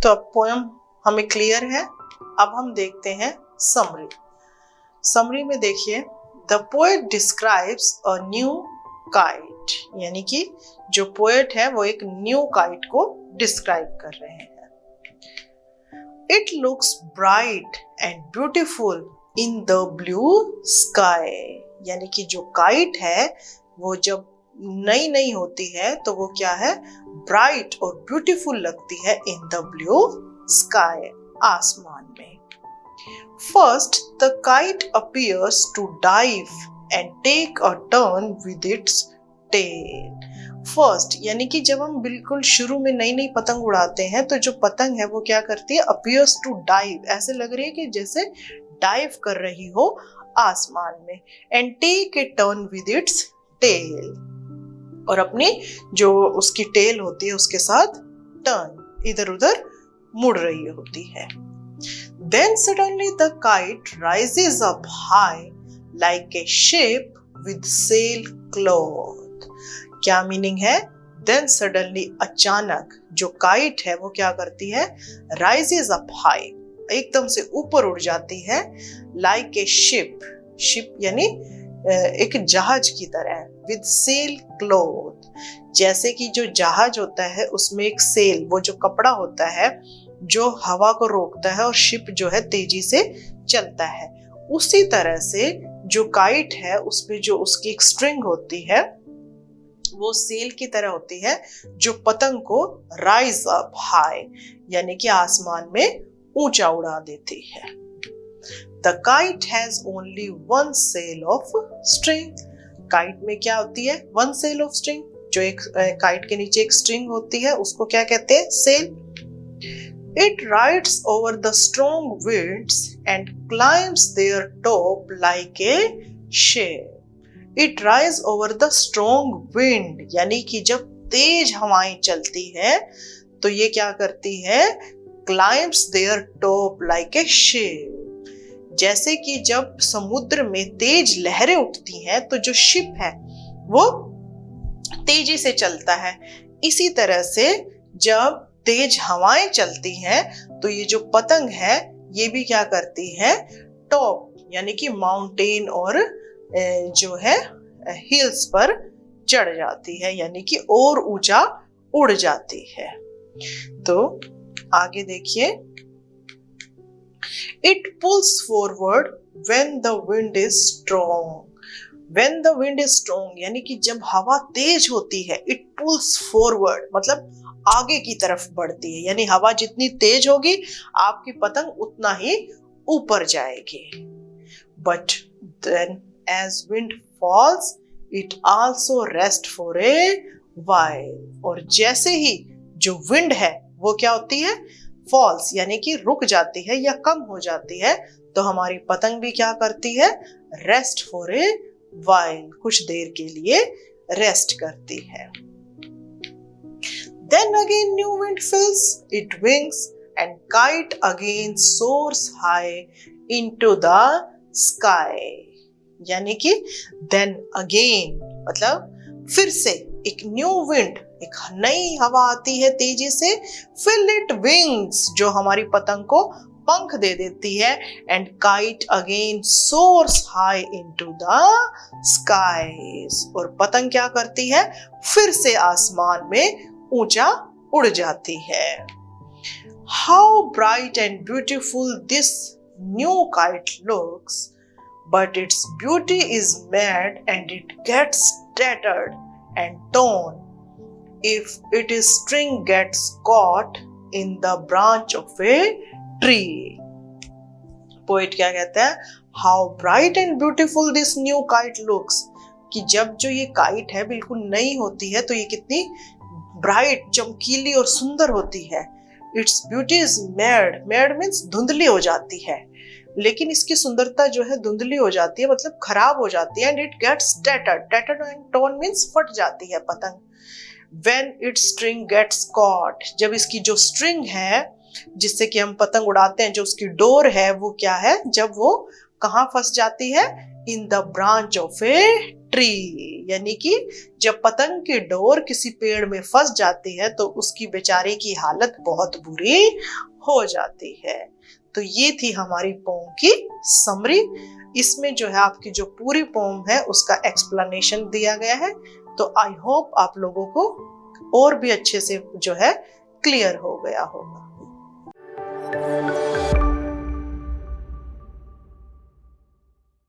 तो अब पोएम हमें क्लियर है। अब हम देखते हैं समरी। समरी में देखिए, the poet describes a new kite, यानी कि जो पोएट है वो एक न्यू काइट को डिस्क्राइब कर रहे हैं। It looks bright and beautiful in the blue sky, यानी कि जो काइट है वो जब नई नई होती है तो वो क्या है, ब्राइट और ब्यूटीफुल लगती है इन द ब्लू स्काई, आसमान में। First the kite appears to dive and take a turn with its tail. First यानी कि जब हम बिल्कुल शुरू में नई नई पतंग उड़ाते हैं तो जो पतंग है वो क्या करती है, अपीयर्स टू डाइव, ऐसे लग रही है कि जैसे डाइव कर रही हो आसमान में, and take a turn with its tail, और अपनी जो उसकी टेल होती है उसके साथ टर्न, इधर उधर मुड़ रही होती है। Then suddenly the kite rises up high like a ship with sail cloth. क्या मीनिंग है? Then suddenly अचानक जो काइट है वो क्या करती है, rises up high, एकदम से ऊपर उड़ जाती है, like a ship, ship यानी एक जहाज की तरह, with sail cloth, जैसे कि जो जहाज होता है उसमें एक सेल, वो जो कपड़ा होता है जो हवा को रोकता है और शिप जो है तेजी से चलता है, उसी तरह से जो काइट है उसमें जो उसकी एक स्ट्रिंग होती है वो सेल की तरह होती है जो पतंग को राइज अप हाई यानी कि आसमान में ऊंचा उड़ा देती है। The kite has only one sail of string. Kite में क्या होती है, one sail of string, जो एक काइट के नीचे एक स्ट्रिंग होती है उसको क्या कहते हैं, cell. It rides over the strong winds and climbs their top like a ship. It rides over the strong wind, यानी कि जब तेज हवाएं चलती है तो ये क्या करती है, climbs their top like a ship. जैसे कि जब समुद्र में तेज लहरें उठती हैं तो जो शिप है वो तेजी से चलता है, इसी तरह से जब तेज हवाएं चलती हैं तो ये जो पतंग है ये भी क्या करती है, टॉप यानी कि माउंटेन और जो है हिल्स पर चढ़ जाती है, यानी कि और ऊंचा उड़ जाती है। तो आगे देखिए, it pools forward when the wind is strong. When the wind is strong यानी कि जब हवा तेज होती है, इट पुल्स फॉरवर्ड मतलब आगे की तरफ बढ़ती है, यानी हवा जितनी तेज होगी आपकी पतंग उतना ही ऊपर जाएगी। But then as wind falls it also rest for a while, और जैसे ही जो विंड है वो क्या होती है, फॉल्स यानी कि रुक जाती है या कम हो जाती है, तो हमारी पतंग भी क्या करती है, रेस्ट फॉर ए व्हाइल, कुछ देर के लिए रेस्ट करती है। Then again new wind fills its wings and kite again soars high into the sky. यानी कि then again मतलब फिर से एक न्यू विंड, एक नई हवा आती है तेजी से, fill its wings जो हमारी पतंग को पंख दे देती है, and kite again soars high into the skies, और पतंग क्या करती है, फिर से आसमान में ऊंचा उड़ जाती है। How bright and beautiful this new kite looks, but its beauty is mad and it gets tattered and torn if its string gets caught in the branch of a tree. Poet क्या कहता है, How bright and beautiful this new kite looks, कि जब जो ये kite है बिल्कुल नई होती है तो ये कितनी ब्राइट, चमकीली और सुंदर होती है। Its beauty is mad, mad means धुंधली हो जाती है, लेकिन इसकी सुंदरता जो है धुंधली हो जाती है मतलब खराब हो जाती है। And it gets tattered, tattered and torn means फट जाती है पतंग। When its string gets caught, जब इसकी जो स्ट्रिंग है जिससे कि हम पतंग उड़ाते हैं, जो उसकी डोर है वो क्या है, जब वो कहाँ फंस जाती है, in the branch of a tree, यानी कि जब पतंग की डोर किसी पेड़ में फंस जाती है तो उसकी बेचारे की हालत बहुत बुरी हो जाती है। तो ये थी हमारी पोम की समरी। इसमें जो है आपकी जो पूरी पोम है उसका एक्सप्लेनेशन दिया गया है। तो आई होप आप लोगों को और भी अच्छे से जो है क्लियर हो गया होगा।